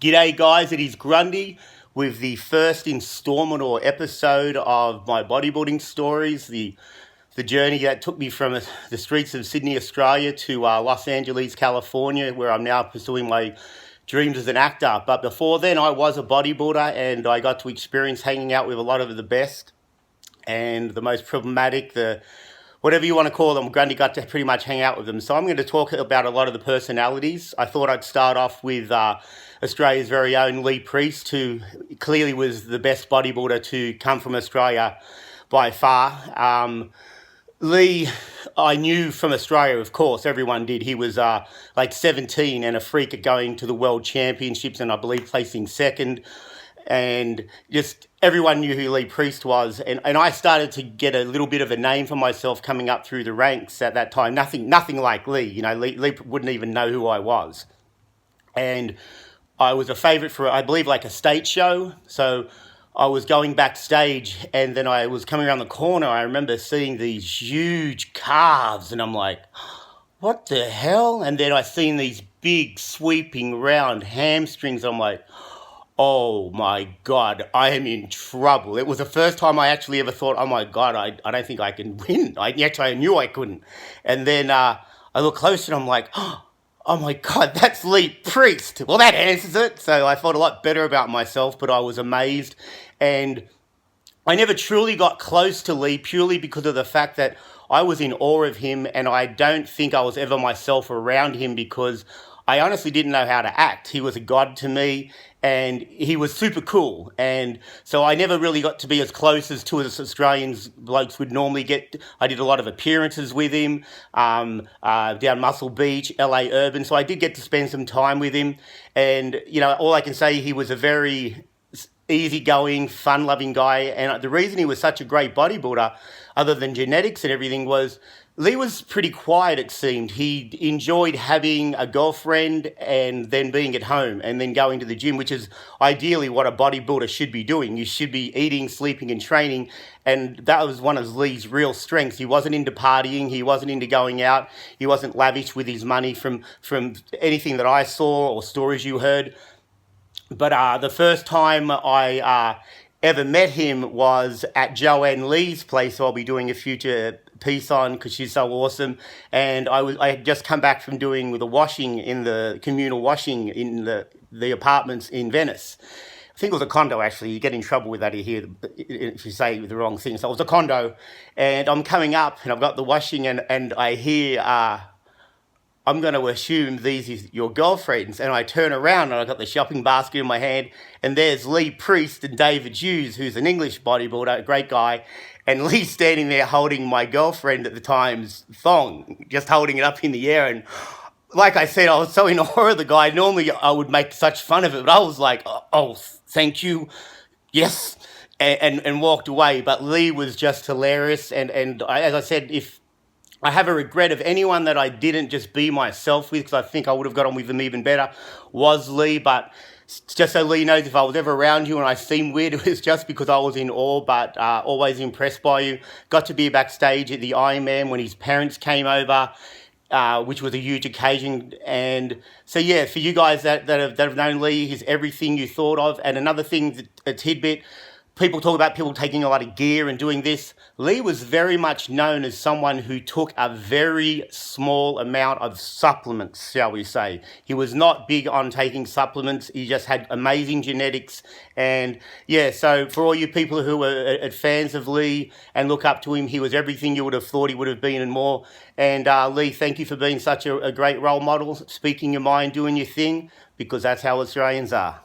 G'day guys, it is Grundy with the first installment or episode of my bodybuilding stories, the journey that took me from the streets of Sydney, Australia to Los Angeles, California, where I'm now pursuing my dreams as an actor. But before then, I was a bodybuilder and I got to experience hanging out with a lot of the best and the most problematic, whatever you want to call them. Grundy got to pretty much hang out with them. So I'm going to talk about a lot of the personalities. I thought I'd start off with Australia's very own Lee Priest, who clearly was the best bodybuilder to come from Australia by far. Lee, I knew from Australia, of course, everyone did. He was like 17 and a freak at going to the World Championships and I believe placing second. And just everyone knew who Lee Priest was. And I started to get a little bit of a name for myself coming up through the ranks at that time. Nothing like Lee. You know, Lee wouldn't even know who I was. And I was a favourite for, I believe, like a stage show. So I was going backstage and then I was coming around the corner. I remember seeing these huge calves and I'm like, what the hell? And then I seen these big sweeping round hamstrings. I'm like, oh my God, I am in trouble. It was the first time I actually ever thought, oh my God, I don't think I can win. Actually, I knew I couldn't. And then I look closer and I'm like, oh my God, that's Lee Priest. Well, that answers it. So I felt a lot better about myself, but I was amazed. And I never truly got close to Lee purely because of the fact that I was in awe of him and I don't think I was ever myself around him because I honestly didn't know how to act. He was a god to me and he was super cool. And so I never really got to be as close as two of the Australians blokes would normally get. I did a lot of appearances with him down Muscle Beach, LA Urban. So I did get to spend some time with him. And, you know, all I can say, he was a very easygoing, fun-loving guy. And the reason he was such a great bodybuilder, other than genetics and everything, was Lee was pretty quiet, it seemed. He enjoyed having a girlfriend and then being at home and then going to the gym, which is ideally what a bodybuilder should be doing. You should be eating, sleeping, and training. And that was one of Lee's real strengths. He wasn't into partying. He wasn't into going out. He wasn't lavish with his money from anything that I saw or stories you heard. But the first time I ever met him was at Joanne Lee's place, so I'll be doing a future piece on because she's so awesome. And I had just come back from doing the washing in the communal washing in the apartments in Venice. I think it was a condo, actually. You get in trouble with that here if you say the wrong thing. So it was a condo, and I'm coming up and I've got the washing and I hear I'm going to assume these is your girlfriends. And I turn around and I've got the shopping basket in my hand and there's Lee Priest and David Hughes, who's an English bodybuilder, a great guy. And Lee's standing there holding my girlfriend at the time's thong, just holding it up in the air. And like I said, I was so in awe of the guy. Normally I would make such fun of it, but I was like, oh thank you. Yes. And walked away. But Lee was just hilarious. And as I said, if I have a regret of anyone that I didn't just be myself with, because I think I would have got on with them even better, was Lee. But just so Lee knows, if I was ever around you and I seemed weird, it was just because I was in awe, but always impressed by you. Got to be backstage at the Ironman when his parents came over, which was a huge occasion. And so, yeah, for you guys that have known Lee, he's everything you thought of. And another thing, a tidbit, people talk about people taking a lot of gear and doing this. Lee was very much known as someone who took a very small amount of supplements, shall we say. He was not big on taking supplements. He just had amazing genetics. And yeah, so for all you people who are fans of Lee and look up to him, he was everything you would have thought he would have been and more. And Lee, thank you for being such a great role model, speaking your mind, doing your thing, because that's how Australians are.